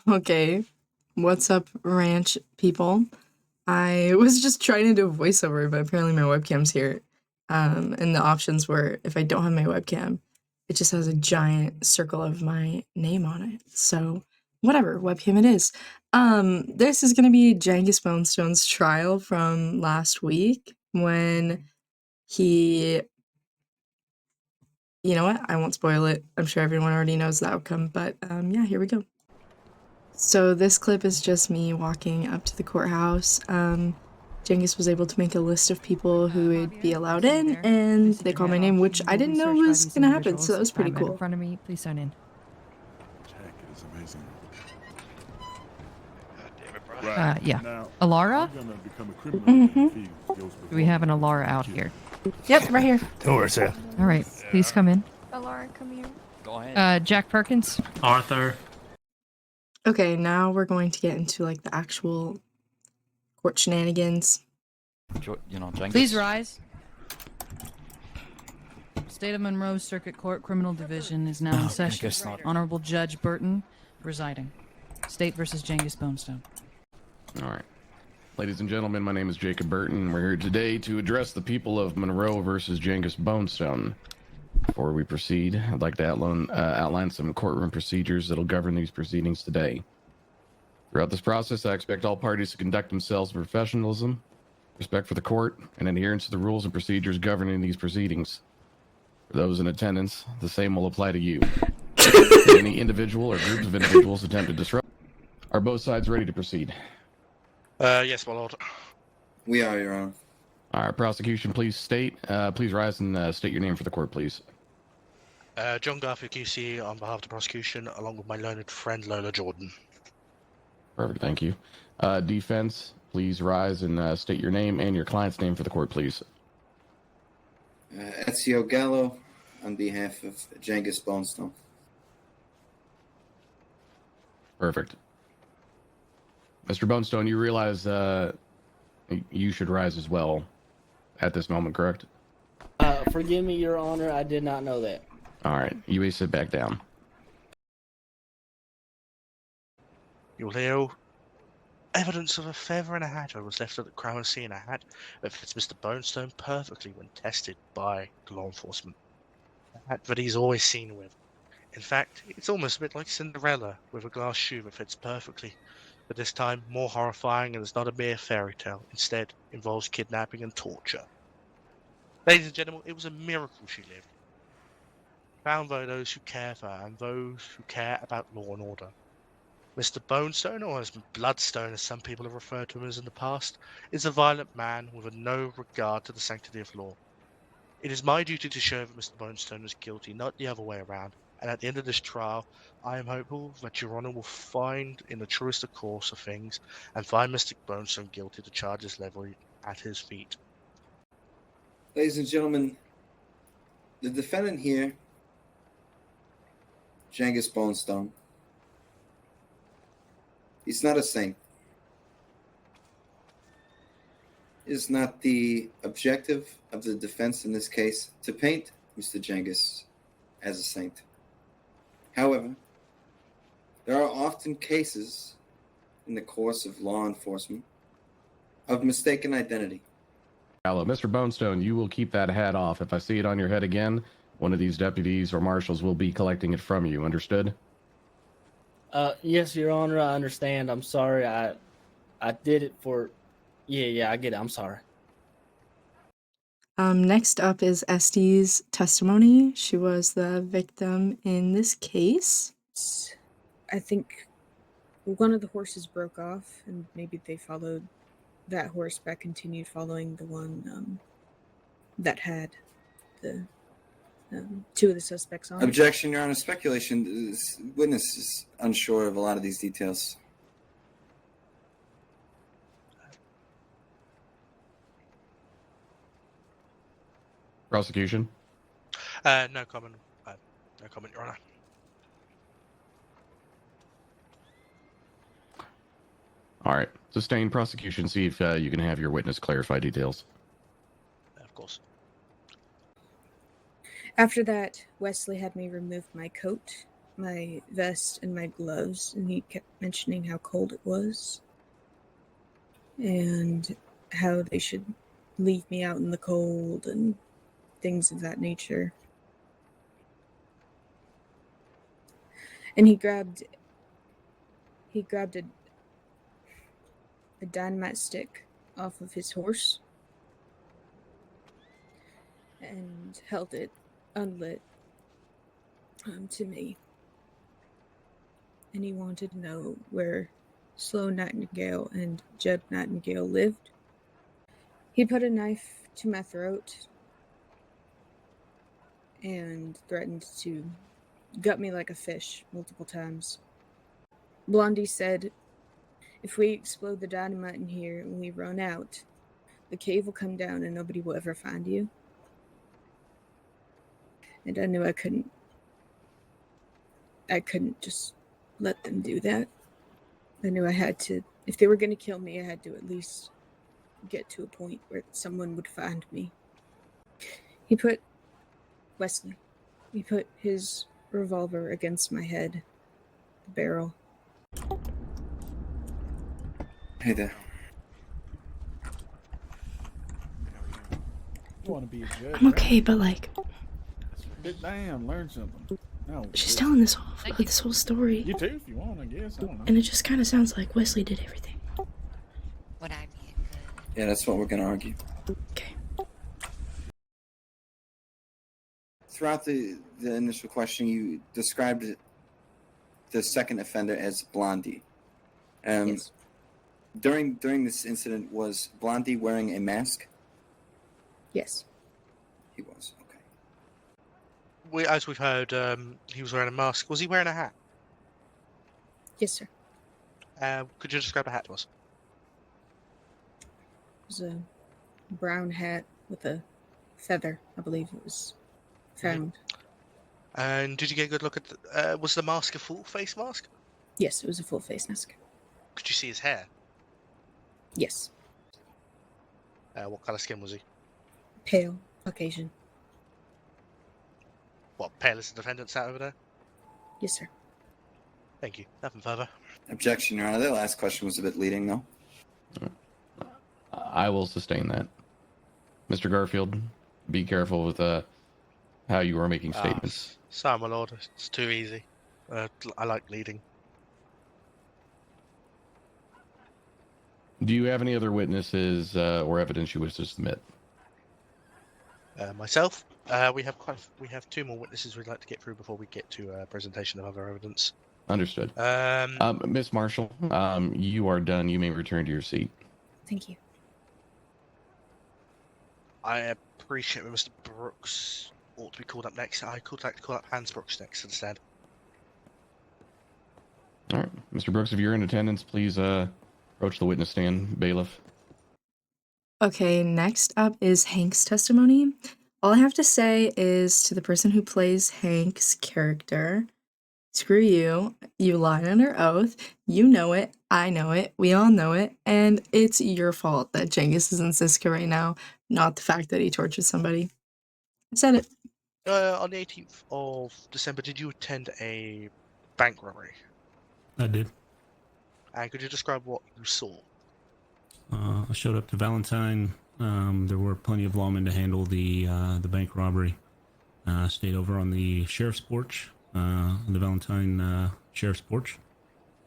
Okay, what's up, ranch people? I was just trying to do a voiceover, but apparently my webcam's here. And the options were if I don't have my webcam, it just has a giant circle of my name on it. So, whatever, webcam it is. This is gonna be Djangus Bonestone's trial from last week when he. You know what? I won't spoil it. I'm sure everyone already knows the outcome, but yeah, here we go. So this clip is just me walking up to the courthouse. Djangus was able to make a list of people who would be allowed in, and they called my name, which I didn't know was gonna happen, so that was pretty cool. In front of me, please sign in. Jack is amazing. Yeah. Alara? Do we have an Alara out here? Yep, right here. Doors, sir. All right, please come in. Alara, come here. Go ahead. Jack Perkins? Arthur. Okay, now we're going to get into like the actual court shenanigans. Djangus. Please rise. State of Monroe Circuit Court Criminal Division is now in session. guess not. Honorable Judge Burton presiding. State versus Djangus Bonestone. All right. Ladies and gentlemen, my name is Jacob Burton. We're here today to address the people of Monroe versus Djangus Bonestone. Before we proceed, I'd like to outline some courtroom procedures that'll govern these proceedings today. Throughout this process, I expect all parties to conduct themselves with professionalism, respect for the court, and adherence to the rules and procedures governing these proceedings. For those in attendance, the same will apply to you. If any individual or groups of individuals attempt to disrupt, are both sides ready to proceed? Yes, my lord. We are, Your Honor. All right, prosecution, please rise and state your name for the court, please. John Garfield QC on behalf of the prosecution, along with my learned friend Lola Jordan. Perfect, thank you. Defense, please rise and state your name and your client's name for the court, please. Ezio Gallo on behalf of Djangus Bonestone. Perfect. Mr. Bonestone, you realize you should rise as well at this moment, correct? Forgive me, Your Honor, I did not know that. All right, you may sit back down. You'll hear evidence of a feather in a hat was left at the crime scene, a hat that fits Mr. Bonestone perfectly when tested by law enforcement. A hat that he's always seen with. In fact, it's almost a bit like Cinderella with a glass shoe that fits perfectly, but this time more horrifying and is not a mere fairy tale. Instead, involves kidnapping and torture. Ladies and gentlemen, it was a miracle she lived. Found by those who care for her and those who care about law and order. Mr. Bonestone, or as Bloodstone as some people have referred to him as in the past, is a violent man with no regard to the sanctity of law. It is my duty to show that Mr. Bonestone is guilty, not the other way around, and at the end of this trial, I am hopeful that Your Honor will find in the truest of course of things and find Mr. Bonestone guilty of the charges leveled at his feet. Ladies and gentlemen, the defendant here, Djangus Bonestone, he's not a saint. It is not the objective of the defense in this case to paint Mr. Djangus as a saint. However, there are often cases in the course of law enforcement of mistaken identity. Hello, Mr. Bonestone, you will keep that hat off. If I see it on your head again, one of these deputies or marshals will be collecting it from you. Understood? Yes, Your Honor, I understand. I'm sorry. I did it for... Yeah, I get it. I'm sorry. Next up is Estee's testimony. She was the victim in this case. I think one of the horses broke off, and maybe they followed that horse, but continued following the one that had the two of the suspects on. Objection, Your Honor. Speculation. This witness is unsure of a lot of these details. Prosecution? No comment. No comment, Your Honor. All right. Sustained prosecution. See if you can have your witness clarify details. Of course. After that, Wesley had me remove my coat, my vest and my gloves, and he kept mentioning how cold it was and how they should leave me out in the cold and things of that nature. And he grabbed a dynamite stick off of his horse and held it unlit to me. And he wanted to know where Slow Nightingale and Judd Nightingale lived. He put a knife to my throat and threatened to gut me like a fish multiple times. Blondie said, if we explode the dynamite in here and we run out, the cave will come down and nobody will ever find you. And I knew I couldn't just let them do that. I knew I had to, if they were going to kill me, I had to at least get to a point where someone would find me. He put his revolver against my head, the barrel. Hey there. You want to be a judge? I'm okay, but like, Sit down, learn something. No, she's listen. telling this whole story, You too, if you want, I guess. I don't know. and it just kind of sounds like Wesley did everything. Would I be a good? Yeah, that's what we're going to argue. Okay. Throughout the initial question, you described the second offender as Blondie. Yes. During this incident, was Blondie wearing a mask? Yes. He was. Okay. As we've heard, he was wearing a mask. Was he wearing a hat? Yes, sir. Could you describe a hat to us? It was a brown hat with a feather, I believe it was found. And did you get a good look at was the mask a full face mask? Yes, it was a full face mask. Could you see his hair? Yes. What colour skin was he? Pale, Caucasian. What, pale as the defendant sat over there? Yes, sir. Thank you. Nothing further. Objection, Your Honor. That last question was a bit leading, though. I will sustain that. Mr. Garfield, be careful with how you are making statements. Sorry, my lord. It's too easy. I like leading. Do you have any other witnesses or evidence you wish to submit? Myself, we have two more witnesses we'd like to get through before we get to a presentation of other evidence. Understood. Miss Marshall, you are done. You may return to your seat. Thank you. I appreciate that Mr. Brooks ought to be called up next. I would like to call up Hans Brooks next instead. All right, Mr. Brooks, if you're in attendance, please approach the witness stand, bailiff. Okay, next up is Hank's testimony. All I have to say is to the person who plays Hank's character, screw you. You lied under oath. You know it. I know it. We all know it. And it's your fault that Djangus is in Siska right now, not the fact that he tortured somebody. I said it. On the 18th of December, did you attend a bank robbery? I did. And could you describe what you saw? I showed up to Valentine. There were plenty of lawmen to handle the bank robbery. Stayed over on the sheriff's porch, the Valentine sheriff's porch,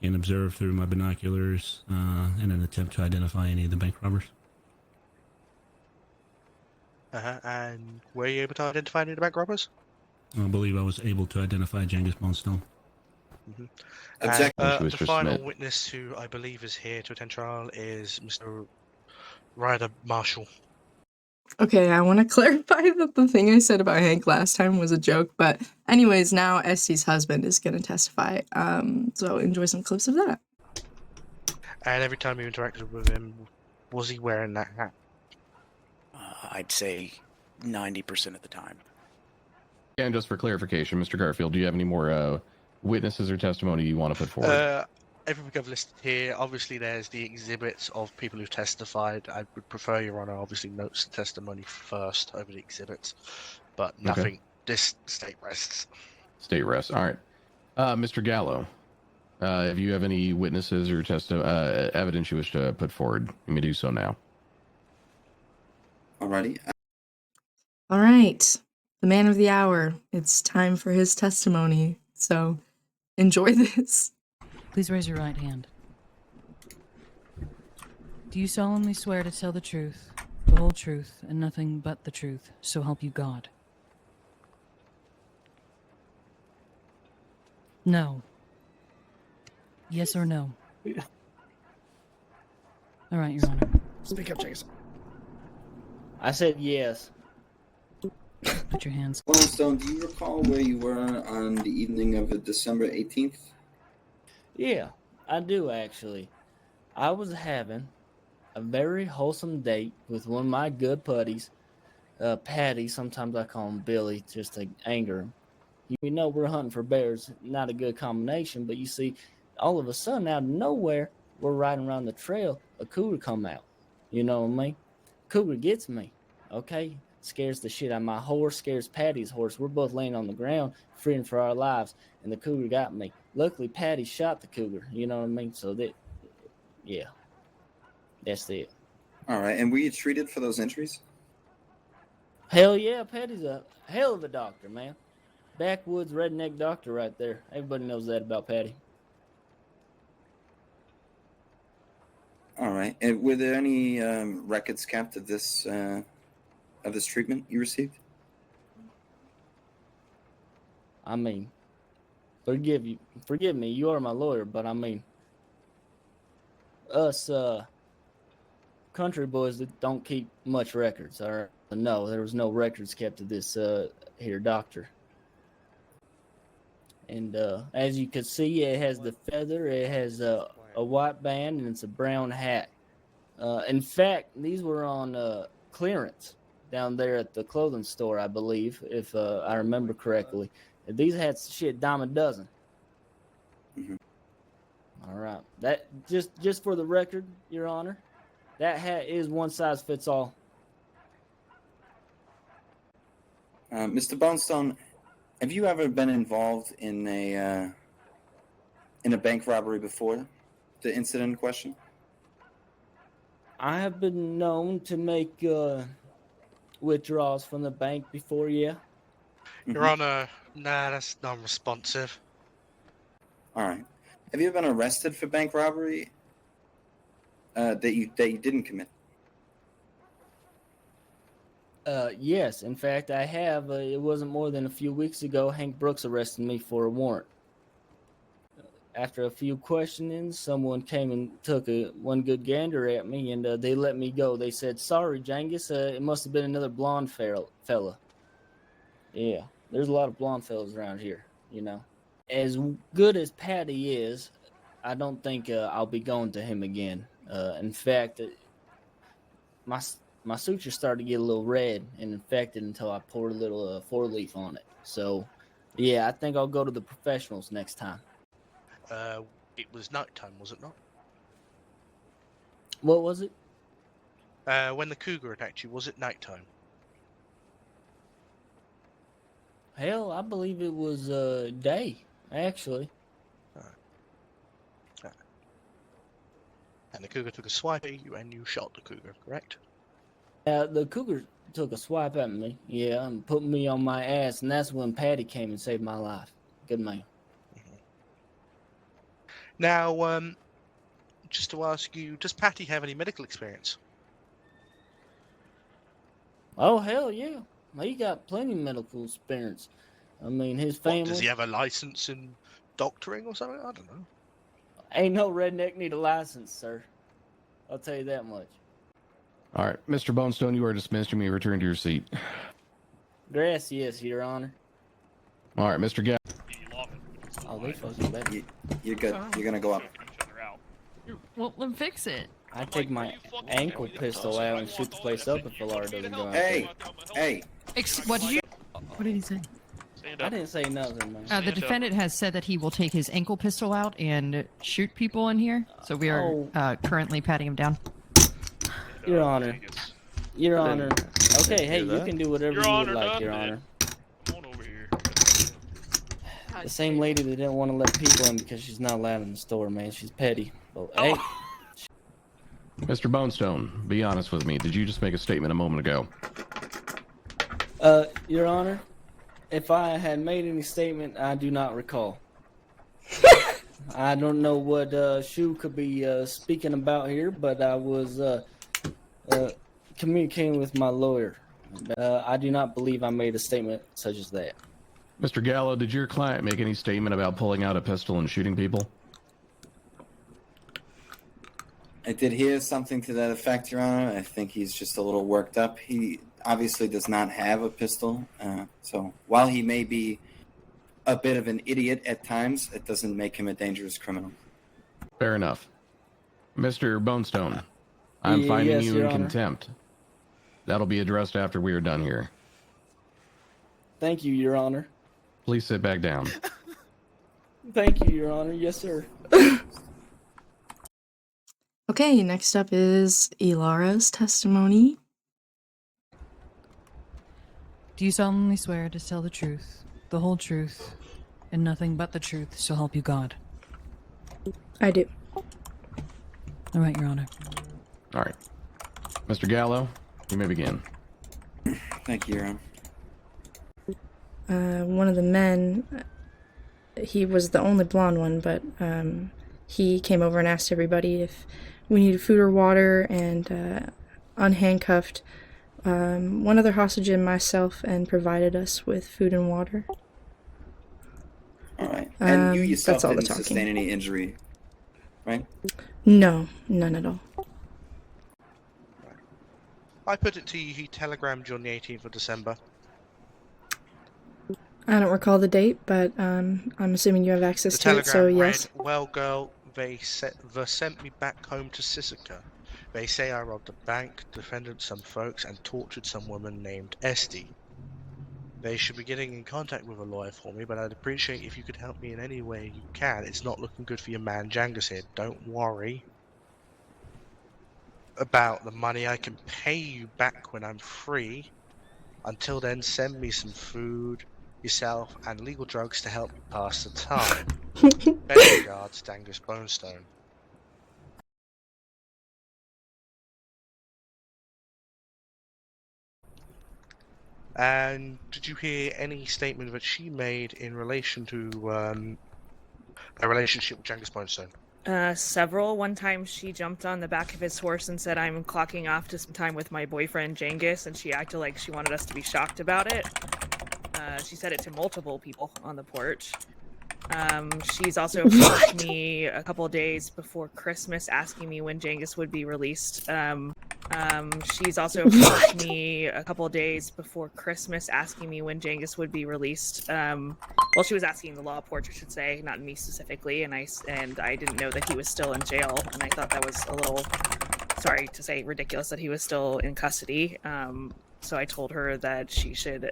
and observed through my binoculars in an attempt to identify any of the bank robbers. And were you able to identify any of the bank robbers? I believe I was able to identify Djangus Bonestone. Mm-hmm. Objection. The final witness who I believe is here to attend trial is Mr. Ryder Marshall. Okay, I want to clarify that the thing I said about Hank last time was a joke, but anyways, now Estee's husband is going to testify, so enjoy some clips of that. And every time you interacted with him, was he wearing that hat? I'd say 90% of the time. And just for clarification, Mr. Garfield, do you have any more witnesses or testimony you want to put forward? Everything I've listed here, obviously there's the exhibits of people who've testified. I would prefer, Your Honor, obviously notes the testimony first over the exhibits, but nothing. Okay. This state rests. State rests. All right. Mr. Gallo, if you have any witnesses or evidence you wish to put forward, you may do so now. Alrighty. All right. The man of the hour. It's time for his testimony. So enjoy this. Please raise your right hand. Do you solemnly swear to tell the truth, the whole truth, and nothing but the truth, so help you God? No. Yes or no? All right, Your Honor. Speak up, Jason. I said yes. Put your hands. Bonestone, do you recall where you were on the evening of December 18th? Yeah, I do actually. I was having a very wholesome date with one of my good buddies, Patty. Sometimes I call him Billy just to anger him. We know we're hunting for bears, not a good combination, but you see, all of a sudden, out of nowhere, we're riding around the trail, a cougar come out. You know what I mean? Cougar gets me, okay? Scares the shit out of my horse, scares Patty's horse. We're both laying on the ground, freeing for our lives, and the cougar got me. Luckily, Patty shot the cougar, you know what I mean? So that, yeah, that's it. All right, and were you treated for those injuries? Hell yeah, Patty's a hell of a doctor, man. Backwoods redneck doctor right there. Everybody knows that about Patty. All right, and were there any records kept of this treatment you received? I mean, forgive me, you are my lawyer, but I mean, us country boys that don't keep much records. Or no, there was no records kept of this here doctor. And as you can see, it has the feather, it has a white band, and it's a brown hat. In fact, these were on clearance down there at the clothing store, I believe, if I remember correctly. These hats, shit, dime a dozen. Mm-hmm. All right, that just for the record, Your Honor, that hat is one size fits all. Mr. Bonestone, have you ever been involved in a bank robbery before the incident in question? I have been known to make withdrawals from the bank before, yeah. Your Honor, nah, that's non-responsive. All right. Have you ever been arrested for bank robbery that you didn't commit? Yes, in fact, I have. It wasn't more than a few weeks ago. Hank Brooks arrested me for a warrant. After a few questionings, someone came and took one good gander at me, and they let me go. They said, "Sorry, Djangus, it must have been another blonde fella." Yeah, there's a lot of blonde fellas around here, you know. As good as Patty is, I don't think I'll be going to him again. In fact, my suture started to get a little red and infected until I poured a little 4-leaf on it. So, yeah, I think I'll go to the professionals next time. It was nighttime, was it not? What was it? When the cougar attacked you, was it nighttime? Hell, I believe it was day, actually. And the cougar took a swipe at you and you shot the cougar, correct? The cougar took a swipe at me, yeah, and put me on my ass, and that's when Patty came and saved my life. Good man. Now, just to ask you, does Patty have any medical experience? Oh, hell yeah. He got plenty of medical experience. I mean, his family... Does he have a license in doctoring or something? I don't know. Ain't no redneck need a license, sir. I'll tell you that much. All right, Mr. Bonestone, you are dismissed. You may return to your seat. Gracias, Your Honor. All right, Mr. Gall. Oh, they fucking bad. You're good. You're gonna go up. Well, then fix it. I take my ankle pistol out and shoot the place up if the Laura doesn't go out. Hey! What did you? What did he say? I didn't say nothing, man. The defendant has said that he will take his ankle pistol out and shoot people in here. So we are currently patting him down. Your Honor. Your Honor. Okay, hey, you can do whatever you would like, Your Honor. Come on over here. The same lady that didn't want to let people in because she's not allowed in the store, man. She's petty. But, hey. Mr. Bonestone, be honest with me. Did you just make a statement a moment ago? Your Honor, if I had made any statement, I do not recall. I don't know what Shu could be speaking about here, but I was communicating with my lawyer. I do not believe I made a statement such as that. Mr. Gallo, did your client make any statement about pulling out a pistol and shooting people? I did hear something to that effect, Your Honor. I think he's just a little worked up. He obviously does not have a pistol. So while he may be a bit of an idiot at times, it doesn't make him a dangerous criminal. Fair enough. Mr. Bonestone, I'm finding yes, you Your in Honor. contempt. That'll be addressed after we are done here. Thank you, Your Honor. Please sit back down. Thank you, Your Honor. Yes, sir. Okay, next up is Ilara's testimony. Do you solemnly swear to tell the truth, the whole truth, and nothing but the truth, so help you God? I do. All right, Your Honor. All right. Mr. Gallo, you may begin. Thank you, Your Honor. One of the men, he was the only blonde one, but he came over and asked everybody if we needed food or water, and unhandcuffed one other hostage and myself and provided us with food and water. All right. And you yourself that's all the didn't talking. sustain any injury, right? No, none at all. I put it to you, he telegrammed you on the 18th of December. I don't recall the date, but I'm assuming you have access The to it, so telegram yes. read, "Well, girl, they sent me back home to Sisika. They say I robbed a bank, defended some folks, and tortured some woman named Esty. They should be getting in contact with a lawyer for me, but I'd appreciate if you could help me in any way you can. It's not looking good for your man Djangus here. Don't worry about the money. I can pay you back when I'm free. Until then, send me some food, yourself, and legal drugs to help you pass the time. Best regards, Djangus Bonestone." And did you hear any statement that she made in relation to a relationship with Djangus Bonestone? Several. One time she jumped on the back of his horse and said, "I'm clocking off to some time with my boyfriend Djangus," and she acted like she wanted us to be shocked about it. She said it to multiple people on the porch. She's also approached me a couple days before Christmas asking me when Djangus would be released. She's also approached me a couple days before Christmas asking me when Djangus would be released. Well, she was asking the law porch, I should say, not me specifically, and I didn't know that he was still in jail, and I thought that was a little, sorry to say, ridiculous that he was still in custody. So I told her that she should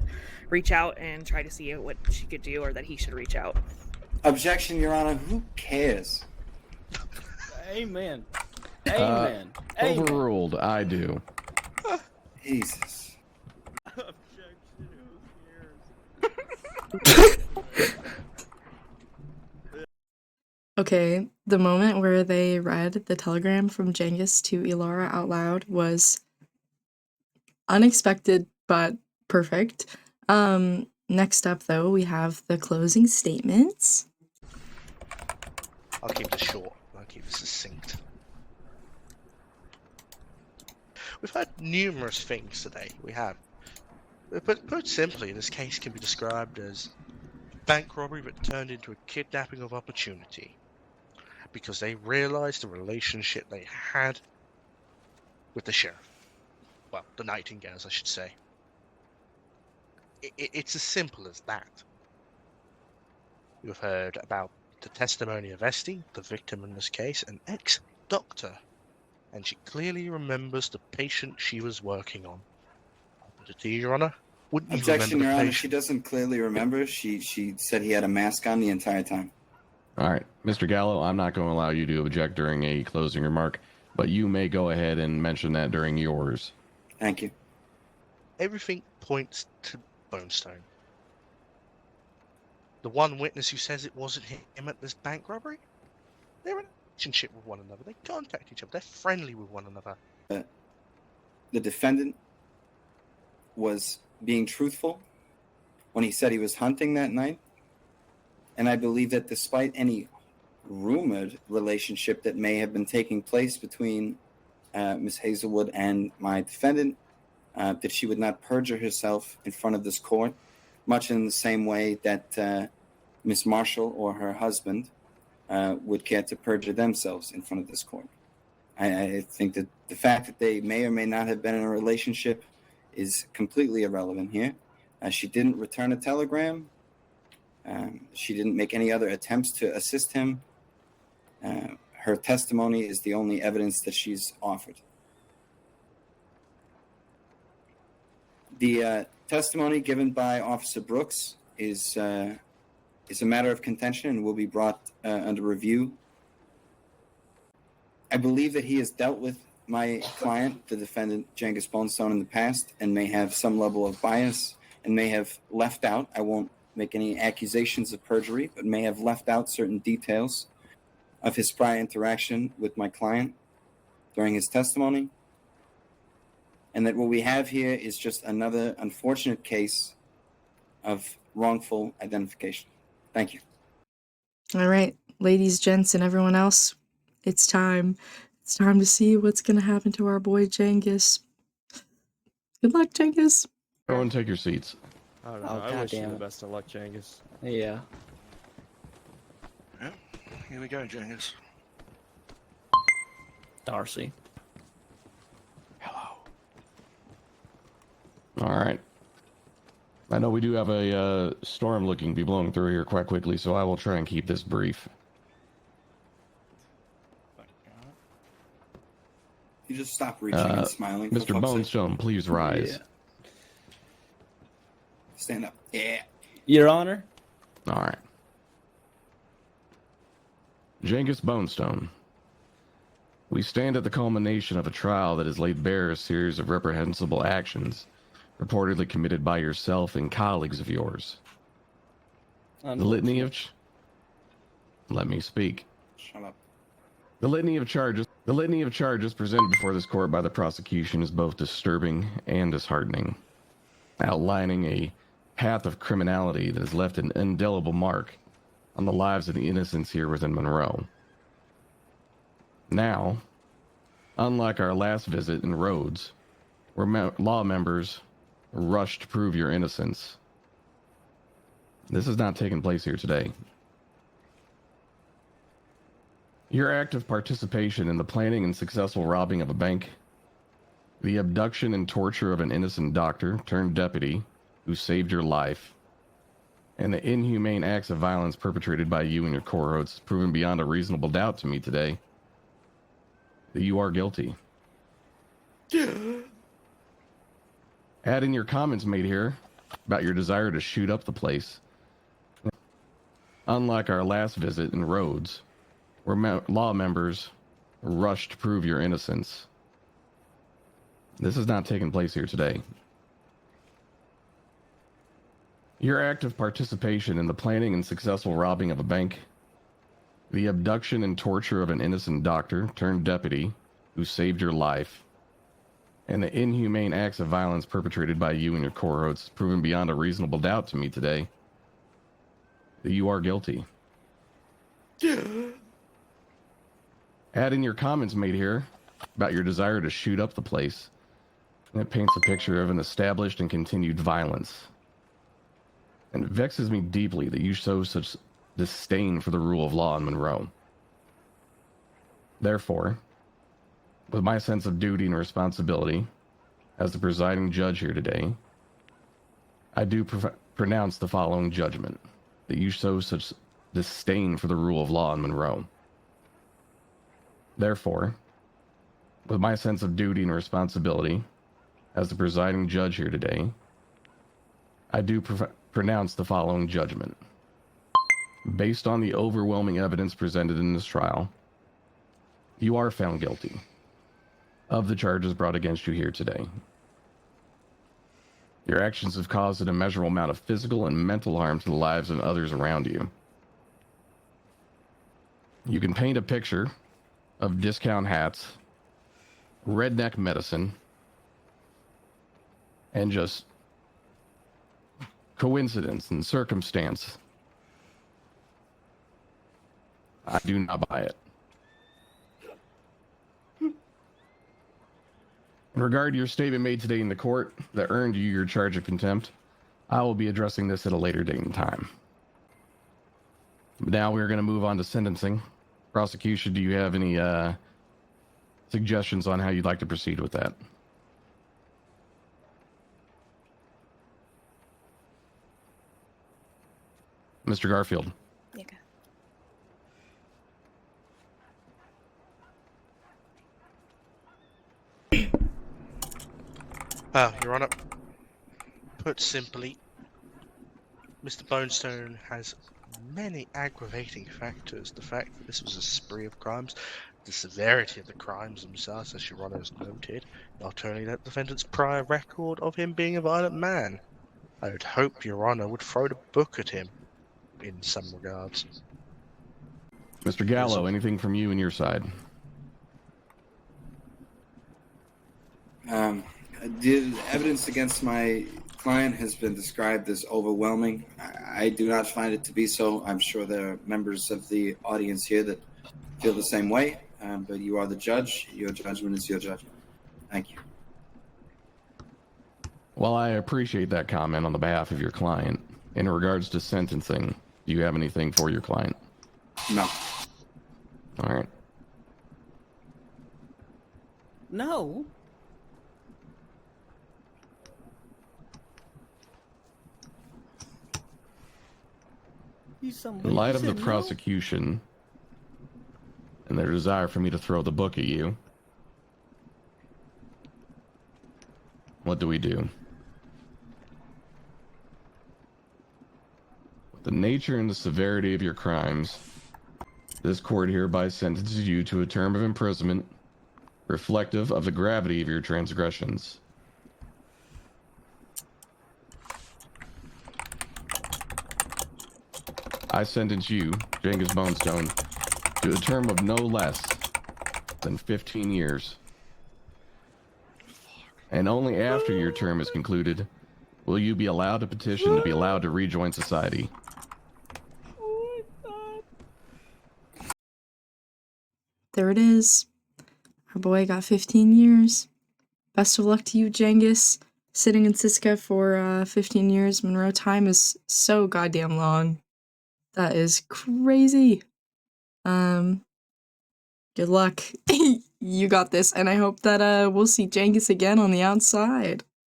reach out and try to see what she could do, or that he should reach out. Objection, Your Honor. Who cares? Amen. Amen. Amen. Overruled. I do. Jesus. Okay, the moment where they read the telegram from Djangus to Ilara out loud was unexpected but perfect. Next up, though, we have the closing statements. I'll keep this short. I'll keep this succinct. We've heard numerous things today. We have. But put simply, this case can be described as bank robbery that turned into a kidnapping of opportunity, because they realized the relationship they had with the sheriff. Well, the Nightingales, I should say. It's as simple as that. You've heard about the testimony of Esty, the victim in this case, an ex-doctor, and she clearly remembers the patient she was working on. I'll put it to you, Your Honor. Wouldn't you Objection, remember Your the Honor. patient? She doesn't clearly remember. She said he had a mask on the entire time. All right, Mr. Gallo, I'm not going to allow you to object during a closing remark, but you may go ahead and mention that during yours. Thank you. Everything points to Bonestone. The one witness who says it wasn't him at this bank robbery? They're in a relationship with one another. They contact each other. They're friendly with one another. The defendant was being truthful when he said he was hunting that night. And I believe that despite any rumored relationship that may have been taking place between Ms. Hazelwood and my defendant, that she would not perjure herself in front of this court, much in the same way that Miss Marshall or her husband would care to perjure themselves in front of this court. I think that the fact that they may or may not have been in a relationship is completely irrelevant here. She didn't return a telegram. She didn't make any other attempts to assist him. Her testimony is the only evidence that she's offered. The testimony given by Officer Brooks is a matter of contention and will be brought under review. I believe that he has dealt with my client, the defendant, Djangus Bonestone, in the past and may have some level of bias and may have left out, I won't make any accusations of perjury, but may have left out certain details of his prior interaction with my client during his testimony. And that what we have here is just another unfortunate case of wrongful identification. Thank you. All right, ladies, gents, and everyone else, it's time. It's time to see what's going to happen to our boy Djangus. Good luck, Djangus. Go and take your seats. I don't know. I wish you the best of luck, Djangus. Yeah. Yeah, here we go, Djangus. Darcy. Hello. All right. I know we do have a storm looking to be blowing through here quite quickly, so I will try and keep this brief. You just stop reaching and smiling. Mr. Bonestone, please rise. Yeah. Stand up. Yeah. Your Honor. All right. Djangus Bonestone. We stand at the culmination of a trial that has laid bare a series of reprehensible actions reportedly committed by yourself and colleagues of yours. The litany of... Let me speak. Shut up. The litany of charges presented before this court by the prosecution is both disturbing and disheartening, outlining a path of criminality that has left an indelible mark on the lives of the innocents here within Monroe. Now, unlike our last visit in Rhodes, where law members rushed to prove your innocence, this is not taking place here today. Your active participation in the planning and successful robbing of a bank, the abduction and torture of an innocent doctor turned deputy who saved your life, and the inhumane acts of violence perpetrated by you and your cohorts has proven beyond a reasonable doubt to me today that you are guilty. Adding your comments made here about your desire to shoot up the place, unlike our last visit in Rhodes, where law members rushed to prove your innocence, this is not taking place here today. Your active participation in the planning and successful robbing of a bank, the abduction and torture of an innocent doctor turned deputy who saved your life, and the inhumane acts of violence perpetrated by you and your cohorts has proven beyond a reasonable doubt to me today that you are guilty. Adding your comments made here about your desire to shoot up the place, and it paints a picture of an established and continued violence. And it vexes me deeply that you show such disdain for the rule of law in Monroe. Therefore, with my sense of duty and responsibility as the presiding judge here today, I do pronounce the following judgment, that you show such disdain for the rule of law in Monroe. Therefore, with my sense of duty and responsibility as the presiding judge here today, I do pronounce the following judgment. Based on the overwhelming evidence presented in this trial, you are found guilty of the charges brought against you here today. Your actions have caused an immeasurable amount of physical and mental harm to the lives of others around you. You can paint a picture of discount hats, redneck medicine, and just coincidence and circumstance. I do not buy it. In regard to your statement made today in the court that earned you your charge of contempt, I will be addressing this at a later date and time. But now we're going to move on to sentencing. Prosecution, do you have any suggestions on how you'd like to proceed with that? Mr. Garfield. Your Honor, put simply, Mr. Bonestone has many aggravating factors. The fact that this was a spree of crimes, the severity of the crimes themselves, as Your Honor has noted, not only that defendant's prior record of him being a violent man. I would hope Your Honor would throw the book at him in some regards. Mr. Gallo, anything from you and your side? The evidence against my client has been described as overwhelming. I do not find it to be so. I'm sure there are members of the audience here that feel the same way, but you are the judge. Your judgment is your judgment. Thank you. Well, I appreciate that comment on the behalf of your client. In regards to sentencing, do you have anything for your client? No. All right. No. In light of the prosecution and their desire for me to throw the book at you, what do we do? With the nature and the severity of your crimes, this court hereby sentences you to a term of imprisonment reflective of the gravity of your transgressions. I sentence you, Djangus Bonestone, to a term of no less than 15 years. And only after your term is concluded will you be allowed to petition to be allowed to rejoin society. There it is. Our boy got 15 years. Best of luck to you, Djangus. Sitting in Siska for 15 years. Monroe time is so goddamn long. That is crazy. Good luck. You got this, and I hope that we'll see Djangus again on the outside.